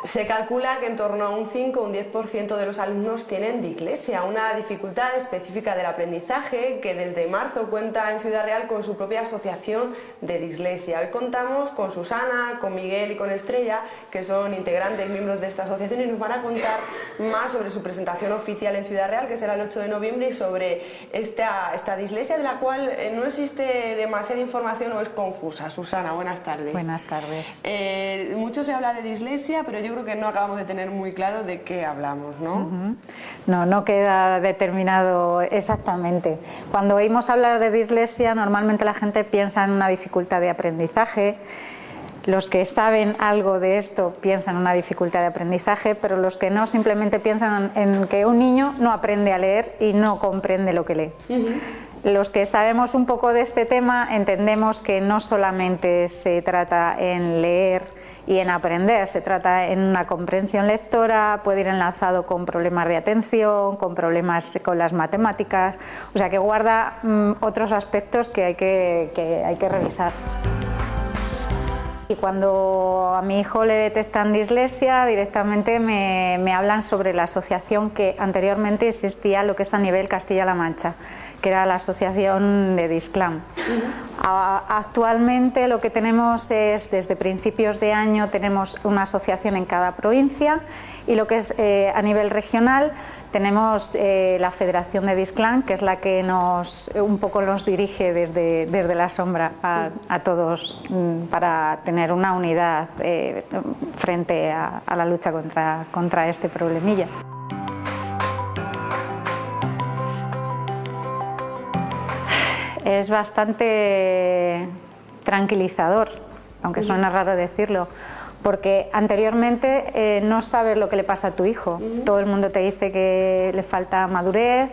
Se calcula que en torno a un 5 o un 10% de los alumnos tienen dislexia, una dificultad específica del aprendizaje que desde marzo cuenta en Ciudad Real con su propia asociación de dislexia. Hoy contamos con Susana, con Miguel y con Estrella, que son integrantes, miembros de esta asociación, y nos van a contar más sobre su presentación oficial en Ciudad Real, que será el 8 de noviembre, y sobre esta dislexia de la cual no existe demasiada información o es confusa. Susana, buenas tardes. Buenas tardes. Mucho se habla de dislexia, pero yo creo que no acabamos de tener muy claro de qué hablamos, ¿no? No queda determinado exactamente. Cuando oímos hablar de dislexia, normalmente la gente piensa en una dificultad de aprendizaje. Los que saben algo de esto piensan en una dificultad de aprendizaje, pero los que no simplemente piensan en que un niño no aprende a leer y no comprende lo que lee. Los que sabemos un poco de este tema entendemos que no solamente se trata en leer y en aprender, se trata en una comprensión lectora, puede ir enlazado con problemas de atención, con problemas con las matemáticas, o sea que guarda otros aspectos que hay que revisar. Y cuando a mi hijo le detectan dislexia, directamente me hablan sobre la asociación que anteriormente existía, lo que es a nivel Castilla-La Mancha, que era la asociación de Disclam. Actualmente lo que tenemos es, desde principios de año, tenemos una asociación en cada provincia, y lo que es a nivel regional tenemos la Federación de Disclam, que es la que un poco nos dirige desde la sombra a todos para tener una unidad frente a la lucha contra este problemilla. Es bastante tranquilizador, aunque suena raro decirlo, porque anteriormente no sabes lo que le pasa a tu hijo. Todo el mundo te dice que le falta madurez,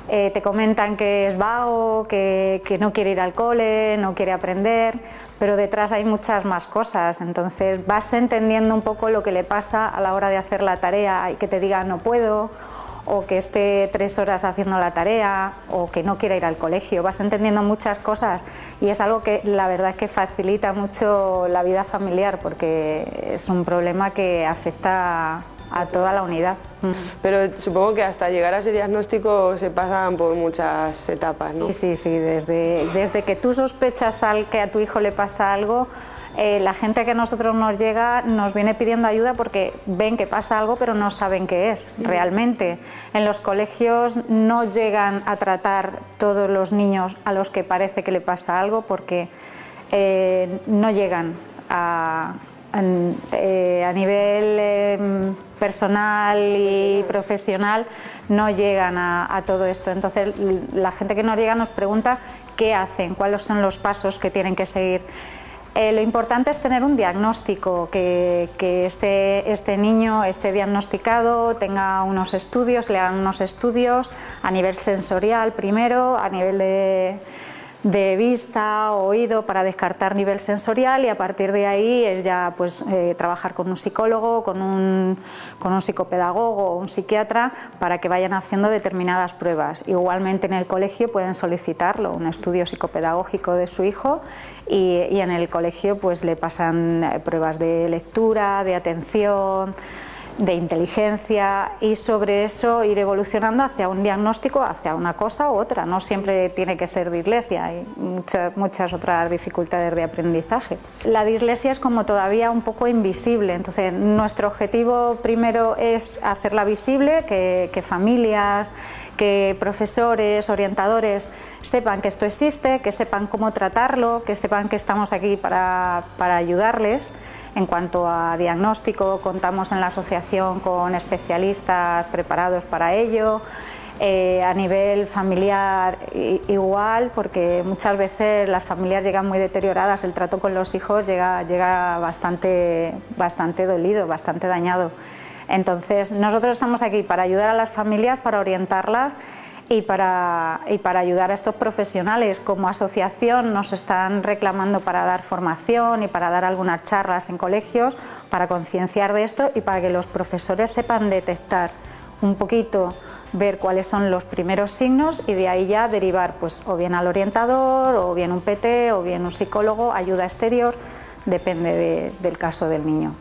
te comentan que es vago, que no quiere ir al cole, no quiere aprender, pero detrás hay muchas más cosas. Entonces vas entendiendo un poco lo que le pasa a la hora de hacer la tarea y que te diga no puedo, o que esté 3 horas haciendo la tarea, o que no quiera ir al colegio. Vas entendiendo muchas cosas y es algo que la verdad es que facilita mucho la vida familiar, porque es un problema que afecta a toda la unidad. Pero supongo que hasta llegar a ese diagnóstico se pasan por muchas etapas, ¿no? Sí, desde que tú sospechas que a tu hijo le pasa algo, la gente que a nosotros nos llega nos viene pidiendo ayuda porque ven que pasa algo pero no saben qué es realmente. En los colegios no llegan a tratar todos los niños a los que parece que le pasa algo, porque no llegan a nivel personal y profesional, no llegan a todo esto. Entonces la gente que nos llega nos pregunta qué hacen, cuáles son los pasos que tienen que seguir. Lo importante es tener un diagnóstico, que este niño esté diagnosticado, tenga unos estudios, le hagan unos estudios a nivel sensorial primero, a nivel de vista, oído, para descartar nivel sensorial, y a partir de ahí es ya pues trabajar con un psicólogo, con un psicopedagogo o un psiquiatra, para que vayan haciendo determinadas pruebas. Igualmente en el colegio pueden solicitarlo, un estudio psicopedagógico de su hijo, y en el colegio pues le pasan pruebas de lectura, de atención, de inteligencia, y sobre eso ir evolucionando hacia un diagnóstico, hacia una cosa u otra. No siempre tiene que ser dislexia, hay muchas otras dificultades de aprendizaje. La dislexia es como todavía un poco invisible, entonces nuestro objetivo primero es hacerla visible, que familias, que profesores, orientadores sepan que esto existe, que sepan cómo tratarlo, que sepan que estamos aquí para ayudarles. En cuanto a diagnóstico, contamos en la asociación con especialistas preparados para ello. A nivel familiar igual, porque muchas veces las familias llegan muy deterioradas, el trato con los hijos llega bastante dolido, bastante dañado. Entonces nosotros estamos aquí para ayudar a las familias, para orientarlas y para ayudar a estos profesionales. Como asociación nos están reclamando para dar formación y para dar algunas charlas en colegios, para concienciar de esto y para que los profesores sepan detectar un poquito, ver cuáles son los primeros signos, y de ahí ya derivar pues o bien al orientador, o bien un PT, o bien un psicólogo, ayuda exterior, depende del caso del niño.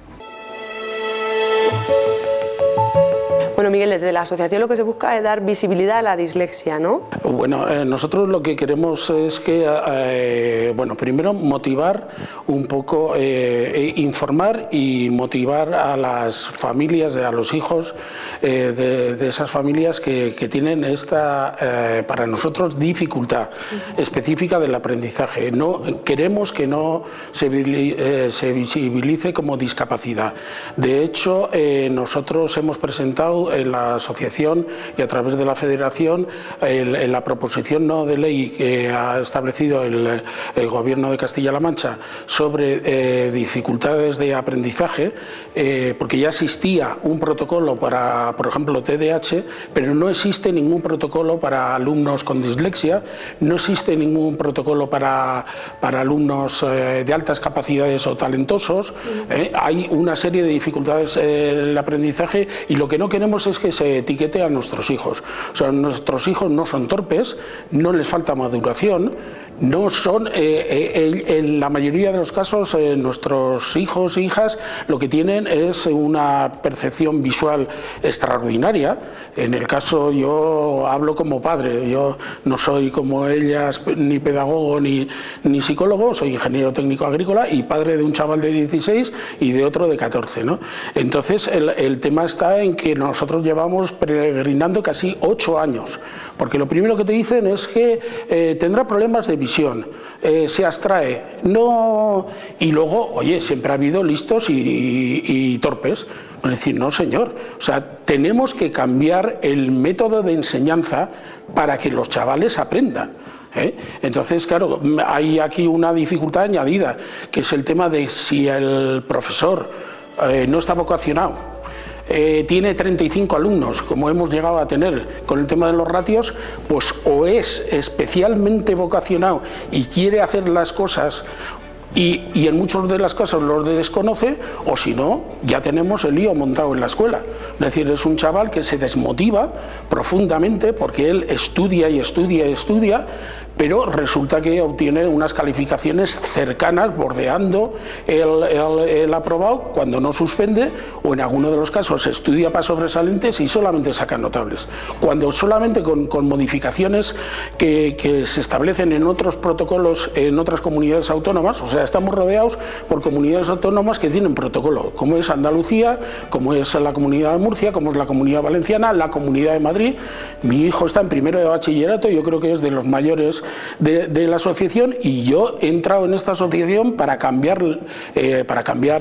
Bueno, Miguel, desde la asociación lo que se busca es dar visibilidad a la dislexia, ¿no? Bueno, nosotros lo que queremos es que, bueno, primero motivar un poco, informar y motivar a las familias, a los hijos de esas familias que tienen esta, para nosotros, dificultad específica del aprendizaje. No, queremos que no se visibilice como discapacidad. De hecho, nosotros hemos presentado en la asociación y a través de la federación en la proposición no de ley que ha establecido el gobierno de Castilla-La Mancha sobre dificultades de aprendizaje, porque ya existía un protocolo para, por ejemplo, TDAH, pero no existe ningún protocolo para alumnos con dislexia, no existe ningún protocolo para alumnos de altas capacidades o talentosos. Hay una serie de dificultades del aprendizaje y lo que no queremos es que se etiquete a nuestros hijos. O sea, nuestros hijos no son torpes, no les falta maduración, no son, en la mayoría de los casos, nuestros hijos e hijas lo que tienen es una percepción visual extraordinaria. En el caso, yo hablo como padre, yo no soy como ellas ni pedagogo ni psicólogo, soy ingeniero técnico agrícola y padre de un chaval de 16 y de otro de 14, ¿no? Entonces, el tema está en que nosotros llevamos peregrinando casi 8 años, porque lo primero que te dicen es que tendrá problemas de visión, se abstrae, no, y luego, oye, siempre ha habido listos y torpes. Es decir, no señor, o sea, tenemos que cambiar el método de enseñanza para que los chavales aprendan. Entonces, claro, hay aquí una dificultad añadida, que es el tema de si el profesor no está vocacionado, tiene 35 alumnos, como hemos llegado a tener con el tema de los ratios, pues o es especialmente vocacionado y quiere hacer las cosas y en muchos de las casos los desconoce, o si no, ya tenemos el lío montado en la escuela. Es decir, es un chaval que se desmotiva profundamente porque él estudia y estudia y estudia, pero resulta que obtiene unas calificaciones cercanas, bordeando el aprobado, cuando no suspende, o en alguno de los casos estudia para sobresalientes y solamente saca notables. Cuando solamente con modificaciones que se establecen en otros protocolos, en otras comunidades autónomas, o sea, estamos rodeados por comunidades autónomas que tienen protocolo, como es Andalucía, como es la Comunidad de Murcia, como es la Comunidad Valenciana, la Comunidad de Madrid. Mi hijo está en primero de bachillerato, yo creo que es de los mayores de la asociación, y yo he entrado en esta asociación para cambiar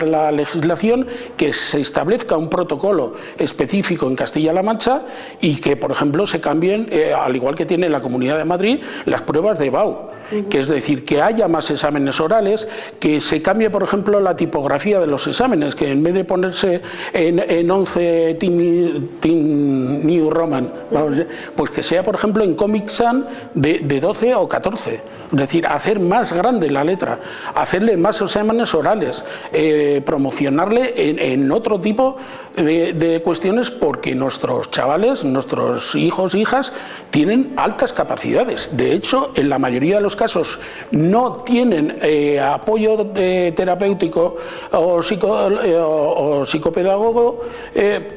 la legislación, que se establezca un protocolo específico en Castilla-La Mancha y que, por ejemplo, se cambien, al igual que tiene la Comunidad de Madrid, las pruebas de BAU. Que es decir, que haya más exámenes orales, que se cambie, por ejemplo, la tipografía de los exámenes, que en vez de ponerse en 11 New Roman, pues que sea, por ejemplo, en Comic Sans de 12 o 14. Es decir, hacer más grande la letra, hacerle más exámenes orales, promocionarle en otro tipo de cuestiones, porque nuestros chavales, nuestros hijos e hijas, tienen altas capacidades. De hecho, en la mayoría de los casos no tienen apoyo terapéutico o psicopedagogo,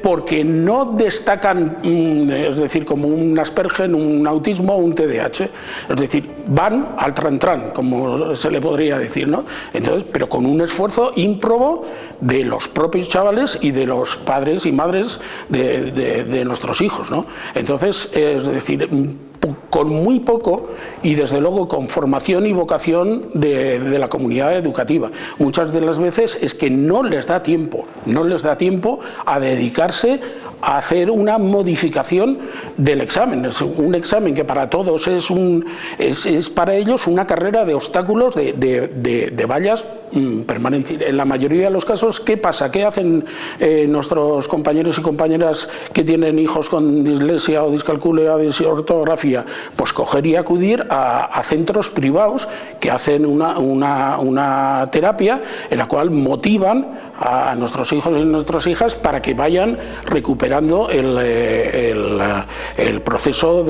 porque no destacan, es decir, como un Asperger, un autismo o un TDAH. Es decir, van al tran-tran, como se le podría decir, ¿no? Entonces, pero con un esfuerzo ímprobo de los propios chavales y de los padres y madres de nuestros hijos, ¿no? Entonces, es decir, con muy poco y desde luego con formación y vocación de la comunidad educativa. Muchas de las veces es que no les da tiempo a dedicarse a hacer una modificación del examen. Es un examen que para todos es para ellos una carrera de obstáculos, de vallas permanentes. En la mayoría de los casos, ¿qué pasa? ¿Qué hacen nuestros compañeros y compañeras que tienen hijos con dislexia o discalculia o disortografía? Pues coger y acudir a centros privados que hacen una terapia en la cual motivan a nuestros hijos y nuestras hijas para que vayan recuperando superando el proceso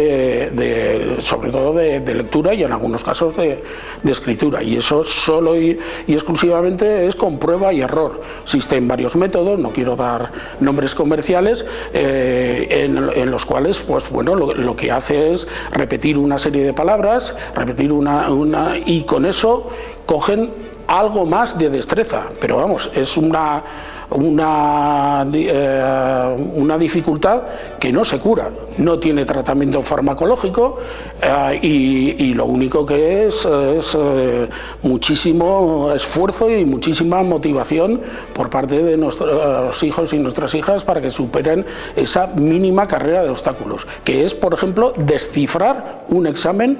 sobre todo de lectura y en algunos casos de escritura, y eso solo y exclusivamente es con prueba y error. Existen varios métodos, no quiero dar nombres comerciales, en los cuales pues bueno, lo que hace es repetir una serie de palabras, repetir y con eso cogen algo más de destreza, pero vamos, es una dificultad que no se cura, no tiene tratamiento farmacológico, y lo único que es muchísimo esfuerzo y muchísima motivación por parte de nuestros hijos y nuestras hijas para que superen esa mínima carrera de obstáculos, que es, por ejemplo, descifrar un examen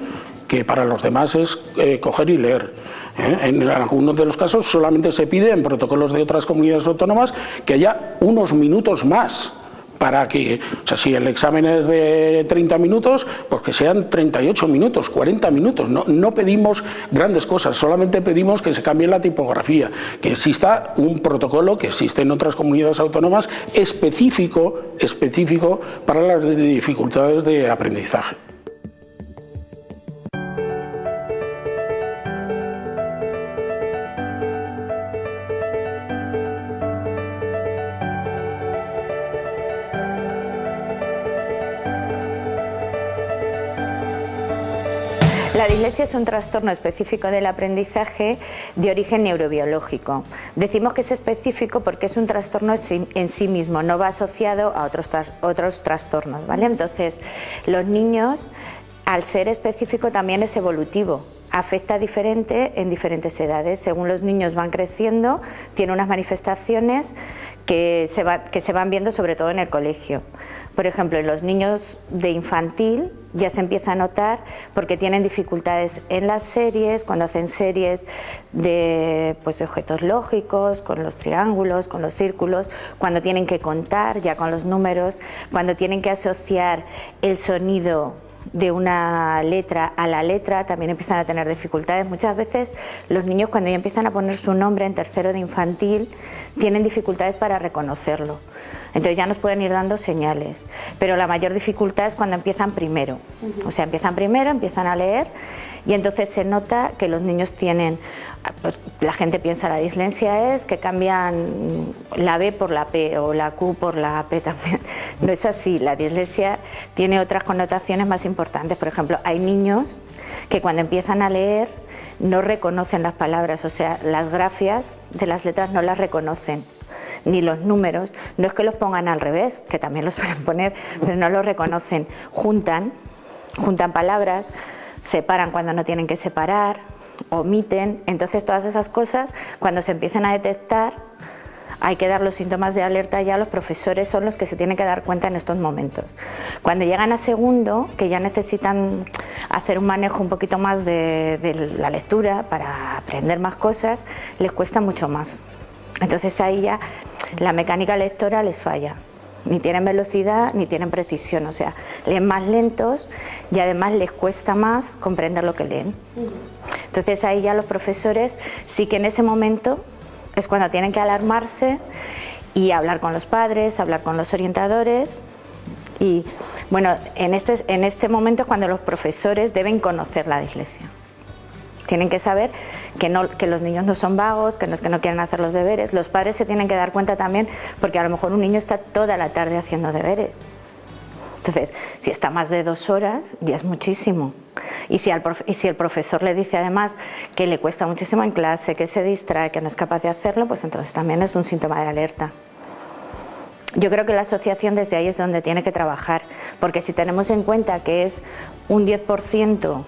que para los demás es coger y leer. En algunos de los casos solamente se pide, en protocolos de otras comunidades autónomas, que haya unos minutos más para que, o sea, si el examen es de 30 minutos, pues que sean 38 minutos, 40 minutos. No pedimos grandes cosas, solamente pedimos que se cambie la tipografía, que exista un protocolo que existe en otras comunidades autónomas específico para las dificultades de aprendizaje. La dislexia es un trastorno específico del aprendizaje de origen neurobiológico. Decimos que es específico porque es un trastorno en sí mismo, no va asociado a otros trastornos, ¿vale? Entonces, los niños, al ser específico, también es evolutivo. Afecta diferente en diferentes edades. Según los niños van creciendo, tiene unas manifestaciones que se van viendo sobre todo en el colegio. Por ejemplo, en los niños de infantil ya se empieza a notar porque tienen dificultades en las series, cuando hacen series de objetos lógicos, con los triángulos, con los círculos, cuando tienen que contar ya con los números, cuando tienen que asociar el sonido de una letra a la letra, también empiezan a tener dificultades. Muchas veces los niños, cuando ya empiezan a poner su nombre en tercero de infantil, tienen dificultades para reconocerlo. Entonces ya nos pueden ir dando señales, pero la mayor dificultad es cuando empiezan primero. O sea, empiezan primero, empiezan a leer, y entonces se nota que los niños tienen, pues, la gente piensa la dislexia es que cambian la B por la P o la Q por la P también. No es así, la dislexia tiene otras connotaciones más importantes. Por ejemplo, hay niños que cuando empiezan a leer no reconocen las palabras, o sea, las grafias de las letras no las reconocen, ni los números. No es que los pongan al revés, que también los suelen poner, pero no los reconocen. Juntan palabras, separan cuando no tienen que separar, omiten. Entonces todas esas cosas, cuando se empiezan a detectar, hay que dar los síntomas de alerta ya. Los profesores son los que se tienen que dar cuenta en estos momentos. Cuando llegan a segundo, que ya necesitan hacer un manejo un poquito más de la lectura para aprender más cosas, les cuesta mucho más. Entonces ahí ya la mecánica lectora les falla. Ni tienen velocidad ni tienen precisión, o sea, leen más lentos y además les cuesta más comprender lo que leen. Entonces ahí ya los profesores sí que en ese momento es cuando tienen que alarmarse y hablar con los padres, hablar con los orientadores. Y bueno, en este momento es cuando los profesores deben conocer la dislexia. Tienen que saber que los niños no son vagos, que no es que no quieren hacer los deberes. Los padres se tienen que dar cuenta también, porque a lo mejor un niño está toda la tarde haciendo deberes. Entonces, si está más de 2 horas, ya es muchísimo. Y si el profesor le dice además que le cuesta muchísimo en clase, que se distrae, que no es capaz de hacerlo, pues entonces también es un síntoma de alerta. Yo creo que la asociación desde ahí es donde tiene que trabajar, porque si tenemos en cuenta que es un 10%,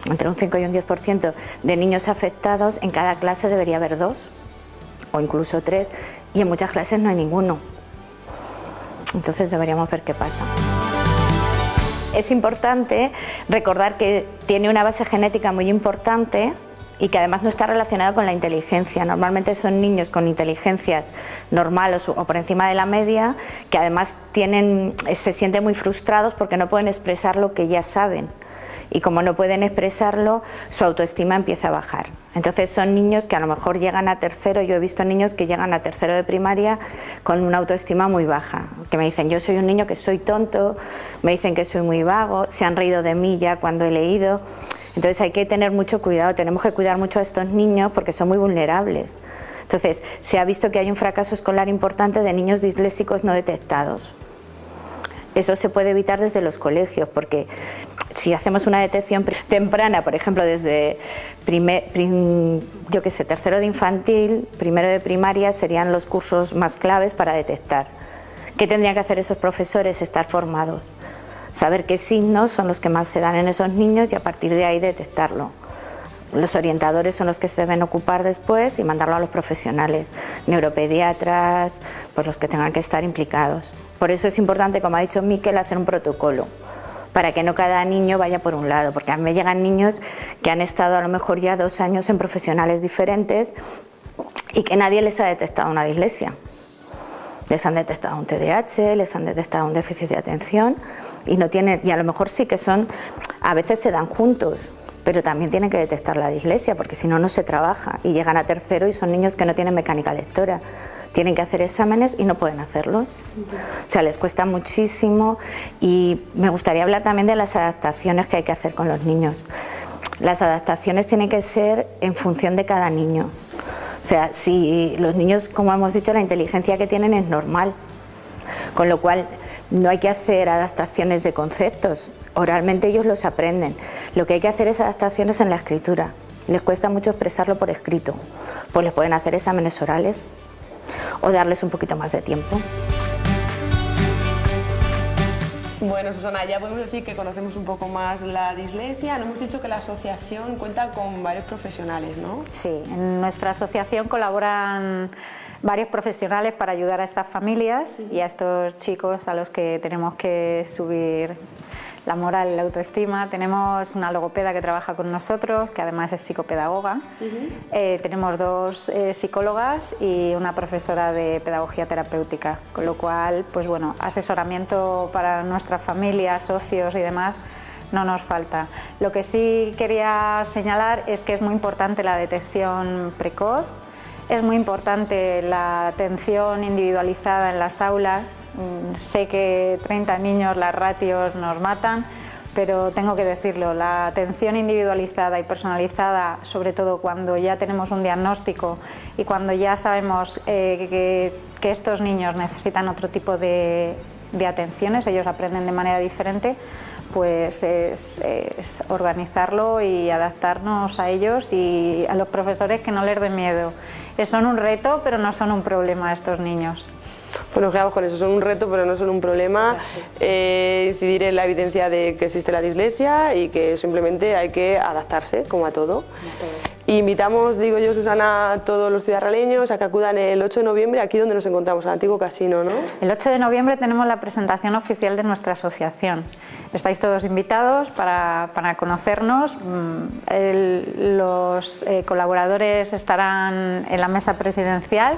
entre un 5 y un 10% de niños afectados, en cada clase debería haber 2 o incluso 3, y en muchas clases no hay ninguno. Entonces deberíamos ver qué pasa. Es importante recordar que tiene una base genética muy importante y que además no está relacionado con la inteligencia. Normalmente son niños con inteligencias normales o por encima de la media, que además se sienten muy frustrados porque no pueden expresar lo que ya saben. y como no pueden expresarlo, su autoestima empieza a bajar. Entonces son niños que a lo mejor llegan a tercero, yo he visto niños que llegan a tercero de primaria con una autoestima muy baja, que me dicen yo soy un niño que soy tonto, me dicen que soy muy vago, se han reído de mí ya cuando he leído. Entonces hay que tener mucho cuidado, tenemos que cuidar mucho a estos niños porque son muy vulnerables. Entonces se ha visto que hay un fracaso escolar importante de niños disléxicos no detectados. Eso se puede evitar desde los colegios, porque si hacemos una detección temprana, por ejemplo, desde tercero de infantil, primero de primaria, serían los cursos más claves para detectar. ¿Qué tendrían que hacer esos profesores? Estar formados, saber qué signos son los que más se dan en esos niños y a partir de ahí detectarlo. Los orientadores son los que se deben ocupar después y mandarlo a los profesionales, neuropediatras, pues los que tengan que estar implicados. Por eso es importante, como ha dicho Miquel, hacer un protocolo, para que no cada niño vaya por un lado, porque a mí me llegan niños que han estado a lo mejor ya 2 años en profesionales diferentes y que nadie les ha detectado una dislexia. Les han detectado un TDAH, les han detectado un déficit de atención y no tienen, y a lo mejor sí que son, a veces se dan juntos, pero también tienen que detectar la dislexia, porque si no, no se trabaja y llegan a tercero y son niños que no tienen mecánica lectora. Tienen que hacer exámenes y no pueden hacerlos. O sea, les cuesta muchísimo y me gustaría hablar también de las adaptaciones que hay que hacer con los niños. Las adaptaciones tienen que ser en función de cada niño. O sea, si los niños, como hemos dicho, la inteligencia que tienen es normal, con lo cual no hay que hacer adaptaciones de conceptos, oralmente ellos los aprenden. Lo que hay que hacer es adaptaciones en la escritura. Les cuesta mucho expresarlo por escrito, pues les pueden hacer exámenes orales o darles un poquito más de tiempo. Bueno, Susana, ya podemos decir que conocemos un poco más la dislexia. Nos hemos dicho que la asociación cuenta con varios profesionales, ¿no? Sí, en nuestra asociación colaboran varios profesionales para ayudar a estas familias y a estos chicos a los que tenemos que subir la moral y la autoestima. Tenemos una logopeda que trabaja con nosotros, que además es psicopedagoga. Tenemos 2 psicólogas y una profesora de pedagogía terapéutica, con lo cual, pues bueno, asesoramiento para nuestras familias, socios y demás no nos falta. Lo que sí quería señalar es que es muy importante la detección precoz, es muy importante la atención individualizada en las aulas. Sé que 30 niños, las ratios nos matan, pero tengo que decirlo, la atención individualizada y personalizada, sobre todo cuando ya tenemos un diagnóstico y cuando ya sabemos que estos niños necesitan otro tipo de atenciones, ellos aprenden de manera diferente, pues es organizarlo y adaptarnos a ellos y a los profesores que no les dé miedo. Son un reto, pero no son un problema estos niños. Pues nos quedamos con eso, son un reto pero no son un problema. Incidir en la evidencia de que existe la dislexia y que simplemente hay que adaptarse, como a todo. Invitamos, digo yo, Susana, a todos los ciudadraleños a que acudan el 8 de noviembre aquí donde nos encontramos, al antiguo casino, ¿no? El 8 de noviembre tenemos la presentación oficial de nuestra asociación. Estáis todos invitados para conocernos. Los colaboradores estarán en la mesa presidencial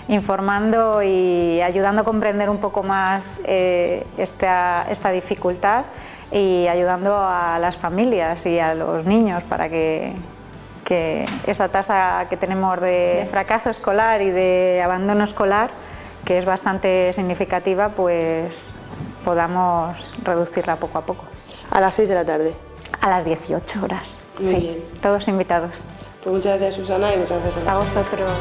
informando y ayudando a comprender un poco más esta dificultad y ayudando a las familias y a los niños para que esa tasa que tenemos de fracaso escolar y de abandono escolar, que es bastante significativa, pues podamos reducirla poco a poco. A las 6 de la tarde. A las 18 horas. Muy bien. Todos invitados. Pues muchas gracias, Susana, y muchas gracias a vosotros.